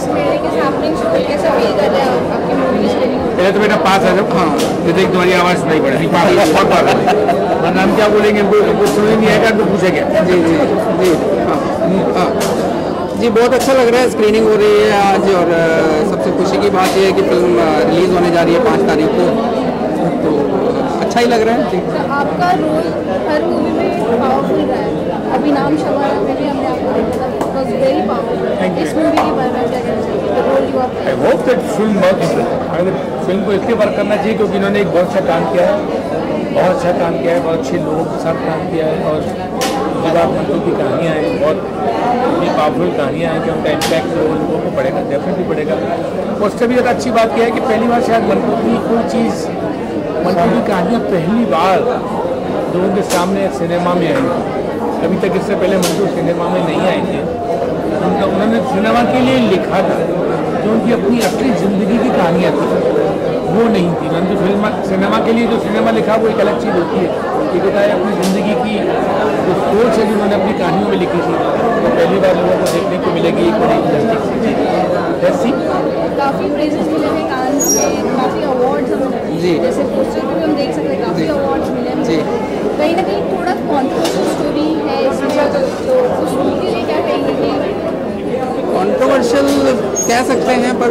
Last मेले के सामने कैसे फील कर रहे हैं आपकी मूवी स्क्रीनिंग? पहले तो बेटा पास आ जाओ। हाँ, ये देख तुम्हारी आवाज़ सुनाई पड़ेगी, बहुत बात है। वरना हम क्या बोलेंगे, कुछ समझ नहीं आएगा तो पूछेंगे। जी जी जी हाँ जी, बहुत अच्छा लग रहा है। स्क्रीनिंग हो रही है आज और सबसे खुशी की बात यह है कि फिल्म रिलीज़ होने जा रही है 5 तारीख को, तो अच्छा ही लग रहा है जी। तो आपका रोल हर मूवी में पावरफुल रहा है। अभी नाम शमारा में भी हमने आपको देखा था, इट वाज वेरी पावरफुल। इस मूवी के बारे में क्या कहना चाहिए? The role you are I hope that film works. अगर फिल्म को इसलिए वर्क करना चाहिए क्योंकि इन्होंने एक बहुत अच्छा काम किया है, बहुत अच्छा काम किया है, बहुत अच्छे लोगों के साथ काम किया है और मंटो की कहानियाँ हैं, बहुत पावरफुल कहानियाँ हैं कि उनका इम्पैक्ट लोगों को पड़ेगा, डेफिनेटली पड़ेगा। और उससे भी ज़्यादा अच्छी बात यह है कि पहली बार शायद मंटो की कोई चीज़, मंटो की कहानियाँ पहली बार लोगों के सामने सिनेमा में आई। अभी तक इससे पहले मंटो सिनेमा में नहीं आए थे। उन्होंने सिनेमा के लिए लिखा था, जो उनकी अपनी असली ज़िंदगी की कहानियाँ थी वो नहीं थी। उन्होंने जो फिल्म सिनेमा के लिए जो सिनेमा लिखा वो एक अलग चीज़ होती है, कि बताया अपनी ज़िंदगी की जो सोच है जिन्होंने अपनी कहानियों में लिखी थी, तो पहली बार लोगों को देखने को मिलेगी एक बड़ी इंडस्ट्री। काफ़ी प्रेजेस मिले हैं कांस में, काफ़ी अवार्ड्स हम जी जैसे पोस्टर पर भी हम देख सकते हैं, काफ़ी अवार्ड्स मिले हैं। कहीं ना कहीं थोड़ा कॉन्ट्रोवर्शियल स्टोरी है इसमें, तो उस के लिए क्या कहेंगे? कंट्रोवर्शियल कह सकते हैं पर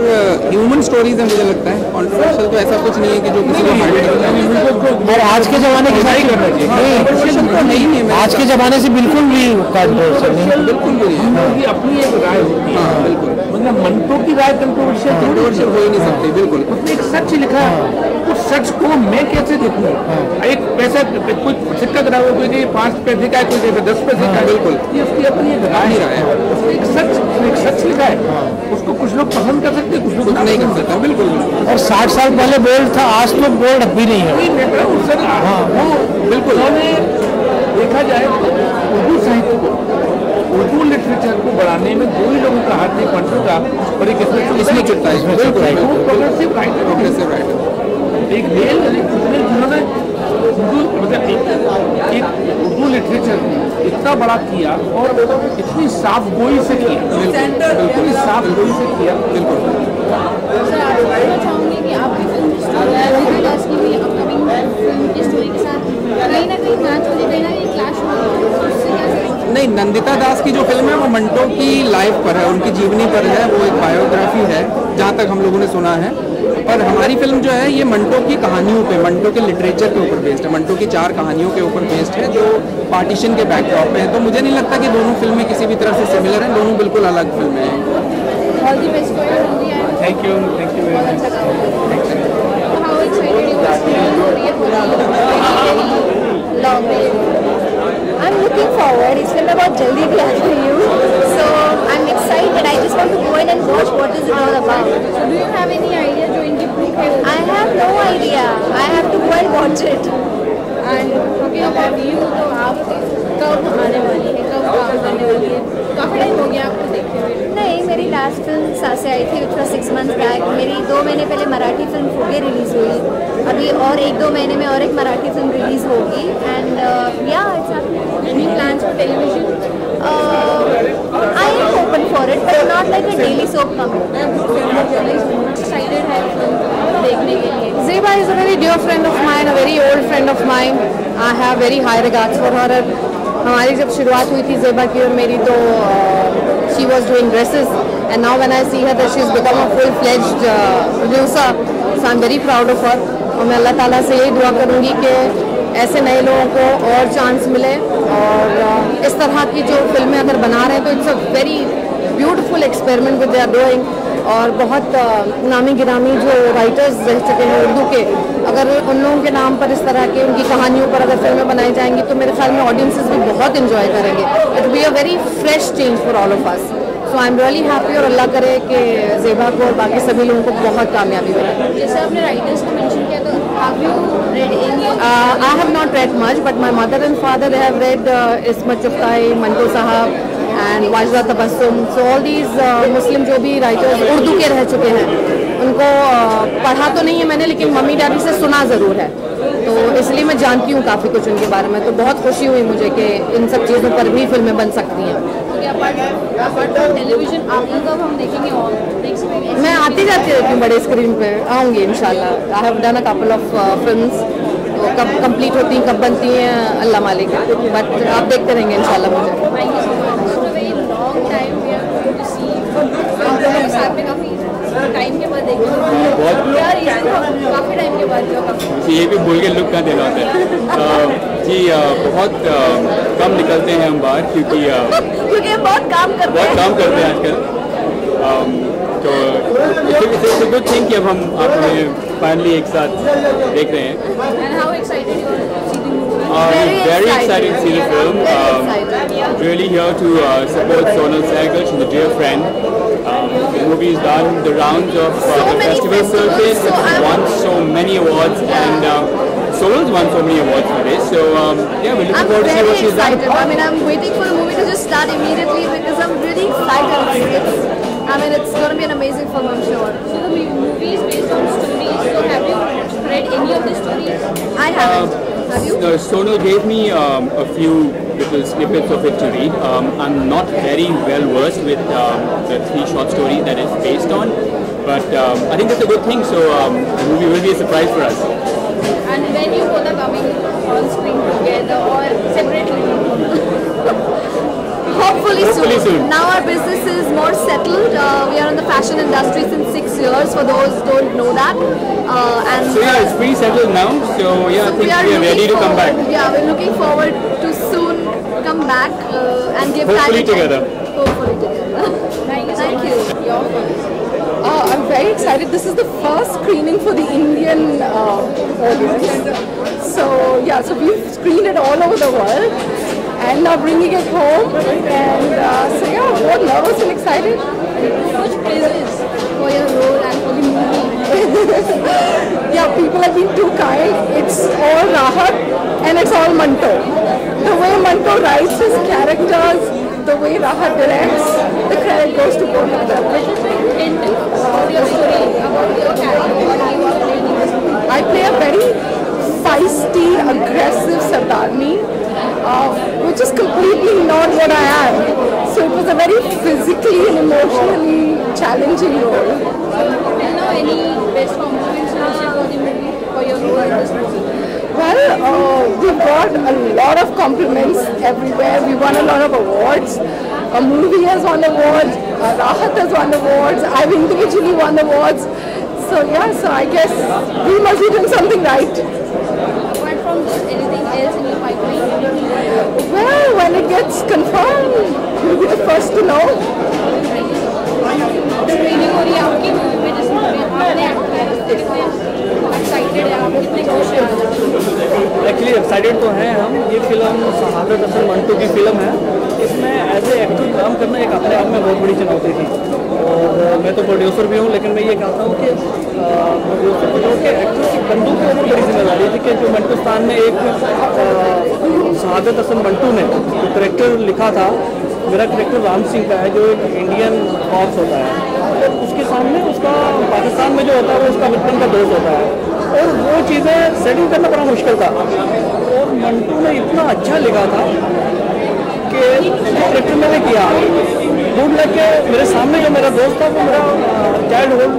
ह्यूमन स्टोरीज है, मुझे लगता है। कंट्रोवर्शियल तो ऐसा कुछ नहीं है कि जो किसी को हर्ट करे। और आज के ज़माने की नहीं करना चाहिए, कंट्रोवर्शियल तो नहीं है। आज के ज़माने से बिल्कुल भी कंट्रोवर्शियल नहीं, बिल्कुल भी नहीं। उनकी अपनी एक राय होती है। हाँ बिल्कुल, मतलब मंटो की राय कंट्रोवर्शियल कंट्रोवर्शियल हो ही नहीं सकती। बिल्कुल, उसने एक सच लिखा है, उस सच को मैं कैसे देखूँ? एक पैसा कोई सिक्का गिरा हुआ, कोई 5 पैसे का है, कोई 10 पैसे का है। बिल्कुल, ये उसकी अपनी एक राय है। उसने एक सच लिखा है, उसको कुछ लोग पसंद कर सकते हैं, कुछ लोग नहीं कर सकता। बिल्कुल और 60 साल पहले बोल्ड था, आज तो बोल्ड भी नहीं है। वो बिल्कुल देखा जाए उर्दू साहित्य को, उर्दू लिटरेचर को बढ़ाने में दो ही लोगों का हाथ नहीं, मंटो का और एक इसमें चुटता है। प्रोग्रेसिव राइटर, एक मेल जिन्होंने मतलब एक उर्दू लिटरेचर इतना बड़ा किया और इतनी साफ गोई से किया, इतनी साफ गोई से किया। बिल्कुल सर, आपको कहना चाहूँगी कि आपकी फिल्म की स्टोरी अपकमिंग फिल्म की स्टोरी के साथ कहीं ना कहीं मैच हो रही है, कहीं ना कहीं क्लैश हो रही है, उससे कैसे? नहीं, नंदिता दास की जो फिल्म है वो मंटो की लाइफ पर है, उनकी जीवनी पर है। वो एक बायोग्राफी है जहाँ तक हम लोगों ने सुना है। पर हमारी फिल्म जो है ये मंटो की कहानियों पे, मंटो के लिटरेचर के ऊपर बेस्ड है। मंटो की 4 कहानियों के ऊपर बेस्ड है जो पार्टीशन के बैकड्रॉप पे है। तो मुझे नहीं लगता कि दोनों फिल्में किसी भी तरह से सिमिलर हैं, दोनों बिल्कुल अलग फिल्में हैं। All the best for your movie and thank you very much. How excited you are हो रही है for long day? I'm looking forward. इसलिए मैं बहुत जल्दी भी आ रही हूँ. So I'm excited. I just want to go in and watch what is it all about. So do you have any idea जो इनकी बुक है? I have no idea. I have to go and watch it. And talking about you, तो आप कब आने वाली है, कब काम करने वाली है? काफ़ी टाइम हो गया आपको देखे हुए। नहीं, मेरी लास्ट फिल्म सासे आई थी, which was 6 months back. मेरी 2 महीने पहले मराठी फिल्म फुगे रिलीज़ हुई. अभी और 1-2 महीने में और एक मराठी फिल्म रिलीज़ होगी. And yeah, it's happening. Any plans for television? I am open for it, but not like a daily soap coming. Excited है फिल्म देखने के लिए? Zeba is a very dear friend of mine, a very old friend of mine. I have very high regards for her. हमारी जब शुरुआत हुई थी ज़ेबा की और मेरी, तो she was doing dresses, and now when I see her that she's become a full-fledged producer, so I'm very proud of her. और मैं अल्लाह ताला से यही दुआ करूँगी कि ऐसे नए लोगों को और चांस मिले और इस तरह की जो फिल्में अगर बना रहे हैं तो it's a very beautiful experiment with they are doing. और बहुत नामी गिरामी जो राइटर्स रह चुके हैं उर्दू के, अगर उन लोगों के नाम पर इस तरह के उनकी कहानियों पर अगर फिल्में बनाई जाएंगी तो मेरे ख्याल में ऑडियंसेस भी बहुत इंजॉय करेंगे. It be a very fresh change for all of us. So I am really happy और अल्लाह करे कि ज़ेबा को और बाकी सभी लोगों को बहुत कामयाबी मिले. जैसे आपने राइटर्स को मेंशन किया, तो have you read any? I have not read much, but my mother and father they have read Ismat Chugtai, Manto Sahab and Wajda Tabassum. So all these Muslim जो भी राइटर्स उर्दू के रह चुके हैं उनको पढ़ा तो नहीं है मैंने, लेकिन मम्मी डैडी से सुना ज़रूर है. तो इसलिए मैं जानती हूँ काफ़ी कुछ उनके बारे में, तो बहुत खुशी हुई मुझे कि इन सब चीज़ों पर भी फिल्में बन सकती हैं। अपार्ट टेलीविजन आप लोग अब हम देखेंगे और नेक्स्ट मैं आती जाती रहती हूँ बड़े स्क्रीन पे, आऊँगी इंशाल्लाह। I have done a couple of films, तो कब कंप्लीट होती हैं कब बनती हैं अल्लाह मालिक है, बट आप देखते रहेंगे इंशाल्लाह मुझे। Thank you so much. After very long time we are going to see आप लोगों के साथ में काफ़ी टाइम के बाद देखेंगे। क्या रीज़न था काफ़ी टाइम के बाद जो काफ़ी ये भी बोल के लुक का देना होता है जी। बहुत कम निकलते हैं हम बाहर क्योंकि बहुत काम करते हैं आजकल। तो इट्स अ गुड थिंग कि अब हम आप हमें फाइनली एक साथ देख रहे हैं। And how excited you are to see the movie? Very excited to see the film. Really here to support Sonal Sehgal. She's a dear friend. The movie has done the rounds of the festival circuit. It's won so many awards, and Sonal's won so many awards for this. So yeah, we're looking forward to see what she's done. I mean, I'm waiting for the movie to just start immediately because I'm really excited. It's going to be an amazing film, I'm sure. So the movie is based on stories. So have you read any of the stories? I haven't. Have you? Sonal gave me a few little snippets of it to read. I'm not very well versed with the 3 short stories that it's based on, but I think that's a good thing. So the movie will be a surprise for us. And when you both are coming on screen together or separately? Hopefully soon. Now our business is more settled. We are in the fashion industry since 6 years, for those who don't know that. So yeah, it's pretty settled now. So yeah, I think we are ready to come back. Yeah, we're looking forward to soon come back and give Hopefully together. Hopefully together. Thank you. Your film. I'm very excited. This is the first screening for the Indian audience. So we've screened it all over the world. And now bringing it home, and so yeah, both nervous and excited. Much praises for your role and for the movie. Yeah, people have been too kind. It's all Rahat and it's all Manto. The way Manto writes his characters, the way Rahat directs, the credit goes to both of them. Hint about your story, about your character, what you are playing in this movie. I play a very feisty, aggressive Sardarni. Which is completely not what I am. So it was a very physically and emotionally challenging role. Till now, any best compliments you receive for the movie, for your role in this movie? Well, we've got a lot of compliments everywhere. We won a lot of awards. A movie has won awards. Rahat has won awards. I've individually won awards. So I guess we must be doing something right. Apart from this, anything else in your pipeline? Well, when it gets confirmed, you'll be the first to know. Screening हो रही है आपकी movie में, जिसमें आपने excited है, आप कितने खुश हैं? एक्चुअली एक्साइटेड तो हैं हम। ये फिल्म शहादत हसन मंटो की फिल्म है। इसमें एज ए एक्टर काम करना एक अपने आप में बहुत बड़ी चुनौती थी, और मैं तो प्रोड्यूसर भी हूँ, लेकिन मैं ये कहता हूँ कि प्रोड्यूसर को जो कि एक्टर की बंदूक के ऊपर बड़ी जिम्मेदारी थी कि जो मंटोस्तान में एक शहादत हसन मंटू ने जो करेक्टर लिखा था, मेरा करेक्टर राम सिंह का है, जो एक इंडियन कॉप्स होता है, और उसके सामने उसका पाकिस्तान में जो होता है वो उसका बचपन का दोस्त होता है, और वो चीज़ें सेटिंग करना बड़ा मुश्किल था। और मंटू ने इतना अच्छा लिखा था कि करेक्टर मैंने किया, गुड लग के मेरे सामने जो मेरा दोस्त था वो मेरा चाइल्डहुड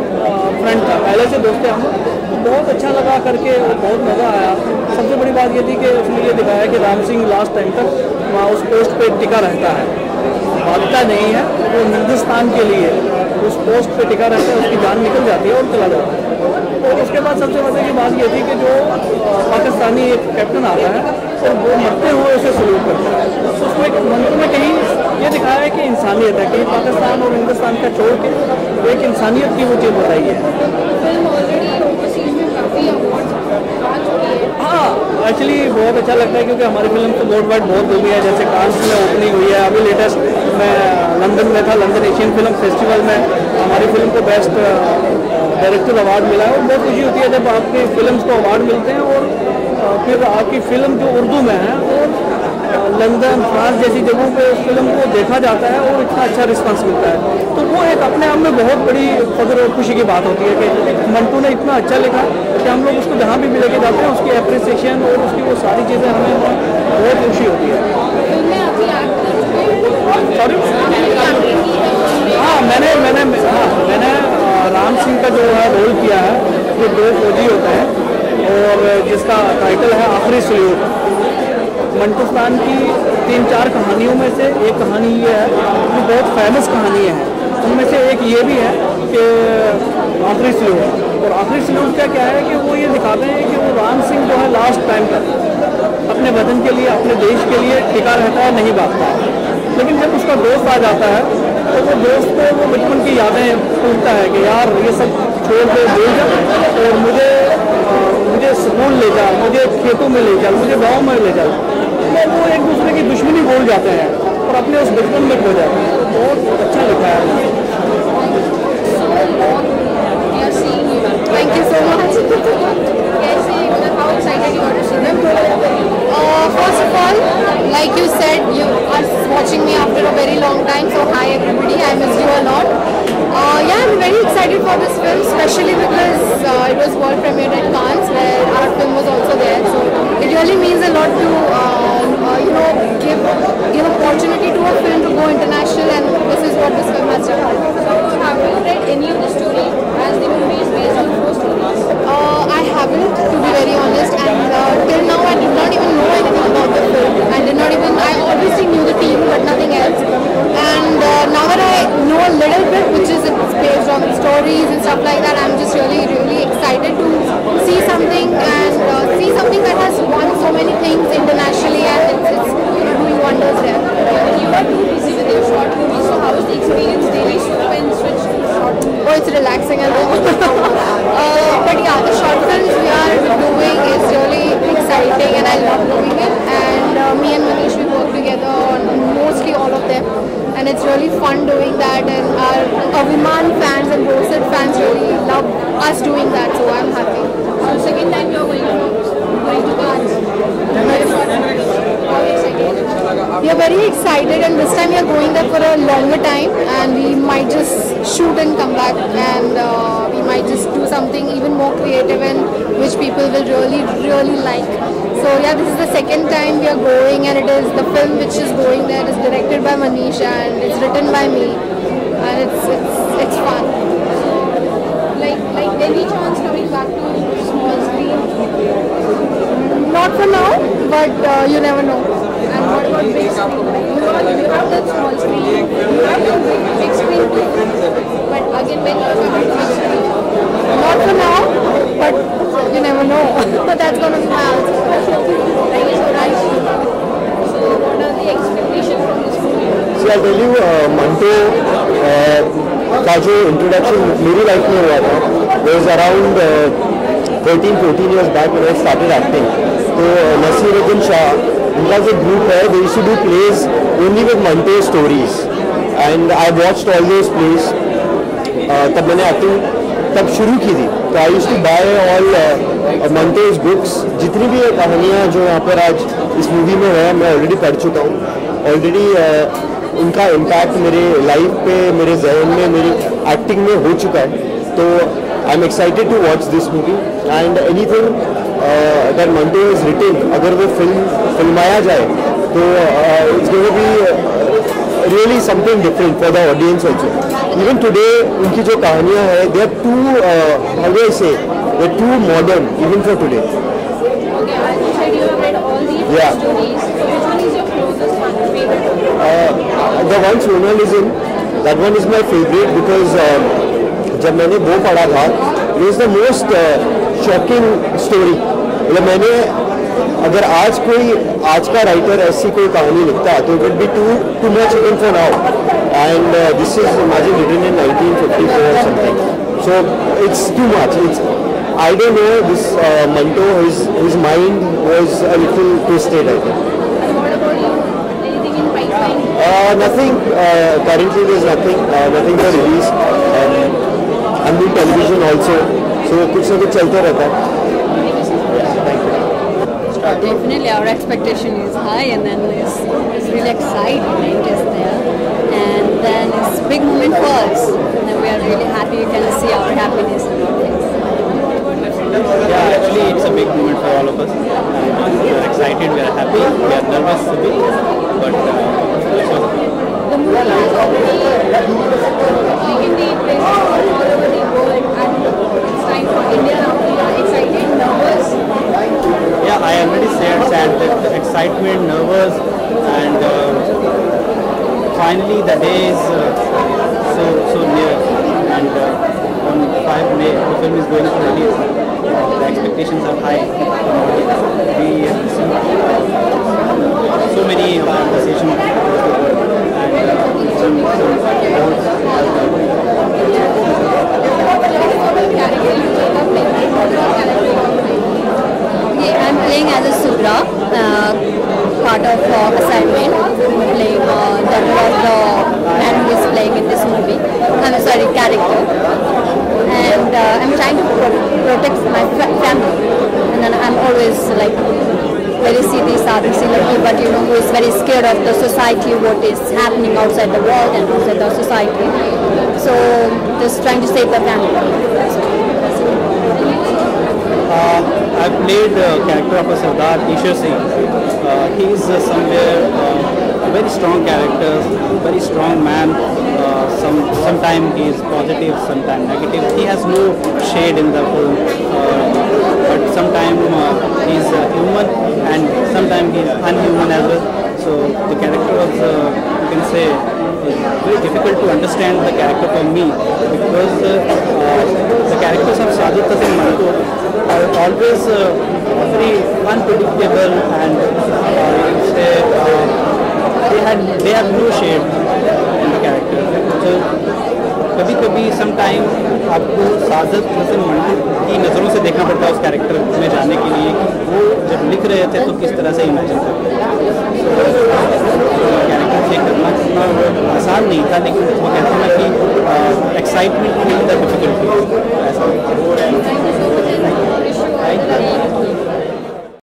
फ्रेंड था, पहले से दोस्त थे हम, तो बहुत अच्छा लगा करके, बहुत मज़ा आया। सबसे बड़ी बात ये थी कि उसने ये दिखाया कि राम सिंह लास्ट टाइम तक वहाँ उस पोस्ट पे टिका रहता है, भागता नहीं है, वो हिंदुस्तान के लिए उस पोस्ट पे टिका रहता है, उसकी जान निकल जाती है और चला जाता है। और उसके बाद सबसे मजे की बात ये थी कि जो पाकिस्तानी एक कैप्टन आता है और वो मरते हुए उसे सल्यूट करता है, तो उसमें मंत्र में कहीं ये दिखाया है कि इंसानियत है, कहीं पाकिस्तान और हिंदुस्तान का छोड़ के एक इंसानियत की वो चीज़ बताई है। हाँ, एक्चुअली बहुत अच्छा लगता है क्योंकि हमारी फिल्म तो वर्ल्ड वाइड बहुत हुई है, जैसे कांस में ओपनिंग हुई है, अभी लेटेस्ट मैं लंदन में था, लंदन एशियन फिल्म फेस्टिवल में हमारी फिल्म को बेस्ट डायरेक्टर अवार्ड मिला है, और बहुत खुशी होती है जब आपकी फिल्म को अवार्ड मिलते हैं और फिर आपकी फिल्म जो उर्दू में है और लंदन, फ्रांस जैसी जगहों पे उस फिल्म को देखा जाता है और इतना अच्छा रिस्पांस मिलता है, तो वो एक अपने आप में बहुत बड़ी फख्र और खुशी की बात होती है कि मंटू ने इतना अच्छा लिखा कि हम लोग उसको जहाँ भी लेके जाते हैं उसकी अप्रिसिएशन और उसकी वो सारी चीज़ें हमें बहुत खुशी होती है। सॉरी, हाँ मैंने राम सिंह का जो है रोल किया है, जो 2 फौजी होते हैं और जिसका टाइटल है आखिरी सल्यूट। मंटू खान की 3-4 कहानियों में से एक कहानी ये है कि बहुत फेमस कहानी है, उनमें से एक ये भी है कि आखिरी सल्यूट। और आखिरी सल्यूट का क्या है कि वो ये दिखाते हैं कि वो राम सिंह जो है लास्ट टाइम तक अपने वतन के लिए, अपने देश के लिए टिका रहता है, नहीं भागता है। लेकिन जब उसका दोस्त आ जाता है तो वो दोस्त को वो बचपन की यादें पूछता है कि यार ये सब छोड़ के भूल जा और मुझे स्कूल ले जा, मुझे खेतों में ले जा, मुझे गांव में ले जा। तो वो एक दूसरे की दुश्मनी भूल जाते हैं और अपने उस बचपन में खो जाते हैं। तो बहुत अच्छा लिखा है। Thank you so much. How excited you are to see them? First of all, like you said, you are watching me after a very long time. So hi everybody, I missed you a lot. Yeah, I'm very excited for this film, especially because it was world premiered at Cannes, where our film was also there. So it really means a lot to give opportunity to a film to go international, and this is what this film has done. So have you read any of the story, as the movie is based on true stories? I haven't, to be very honest, and till now I did not even know anything about the film. I obviously knew the team, but nothing else. And now that I know a little bit, which is it's based on stories and stuff like that, I'm just really, really excited to see something and see something that has won so many things internationally, and it's doing wonders there. You are too busy with your short movies, so how is the experience daily when switch to short movies? Oh, it's relaxing and but yeah, the short films we are doing is really exciting, and I love doing it. And me and Manish, we work together on mostly all of them, and it's really fun doing that. And our Aviman fans and Rosit fans really love us doing that, so I'm happy. So second time you're going to Cannes. We are very excited, and this time we are going there for a longer time, and we might just shoot and come back, and we might just do something even more creative and which people will really, really like. So yeah, this is the second time we are going, and it is the film which is going there is directed by Manish and it's written by me, and it's fun. Like any chance coming back to small screen? Not for now, but you never know. And what about big screen? You have that small screen, you have the big screen too. But again, when you're coming to big screen? Not for now, but you never know. But that's going to be my answer. Thank you so much. So what are the expectations from this movie? See, I'll tell you, Manto का जो introduction मेरी life में हुआ था, was around 13-14 years back when I started acting. तो नसीरुद्दीन शाह, उनका जो group है, they used to do plays only with Manto stories, and I watched all those plays. तब मैंने एक्टिंग तब शुरू की थी, तो I used to buy all Manto's books. जितनी भी कहानियाँ जो यहाँ पर आज इस मूवी में है, मैं ऑलरेडी पढ़ चुका हूँ. ऑलरेडी उनका इम्पैक्ट मेरे लाइफ पे, मेरे जहन में, मेरी एक्टिंग में हो चुका है. तो I am excited to watch this movie, and anything that Manto is written, अगर वो फिल्माया जाए तो it's going to be really something different for the audience also. Even today, उनकी जो कहानियाँ हैं, they are too, how do I say, they're too modern, even for today. Okay, you said you have read all these stories. So which one is your closest one, favorite? The one Sonal is in, that one is my favorite because जब मैंने वो पढ़ा था, it was the most shocking story. मतलब मैंने अगर आज का राइटर ऐसी कोई कहानी लिखता तो it would be too much even for now. And this is, imagine, written in 1954 or something. So it's too much. I don't know, this Manto, his mind was a little twisted, I think. And what about you? Anything in pipeline? Nothing. Currently there's nothing for release. I'm doing television also. So कुछ ना कुछ चलता रहता है. definitely our expectation is high, and then it's really excitement is there, and then it's a big moment for us, and we are really happy you can see our happiness in our face. Yeah, actually it's a big moment for all of us. We are excited, we are happy, we are nervous a bit, but The movie has already taken the place all over the world, and it's time for India now. We are excited, nervous. yeah, I already said that the excitement, nervous, and finally the day is so near, and on 5 May the film is going to release. The expectations are high. We receive so many conversations and some awards. Okay, I'm playing as a Subra, part of assignment, playing daughter of the man who is playing in this movie. I'm sorry, character. And I'm trying to protect my family. And then I'm always like very Siddhi Sadhi Silaki, but you know, who is very scared of the society, what is happening outside the world and outside the society. So just trying to save the family. I played the character of a Sardar, Ishar Singh. He is somewhere a very strong character, very strong man. Sometimes he is positive, sometimes negative. He has no shade in the film, but sometimes he is human and sometimes he is unhuman as well. So the character was, you can say, very difficult to understand the character for me, because the characters of Sajid Tassin Manto are always very unpredictable, and they have no shade in the character. So कभी sometime आपको साजिद हसन मंटो की नज़रों से देखना पड़ता है उस character में जाने के लिए कि वो जब लिख रहे थे तो किस तरह से इमेजिन करते थे। कैरेक्टर प्ले करना इतना आसान नहीं था, लेकिन वो कहते हैं ना कि एक्साइटमेंट इन द डिफिकल्टी।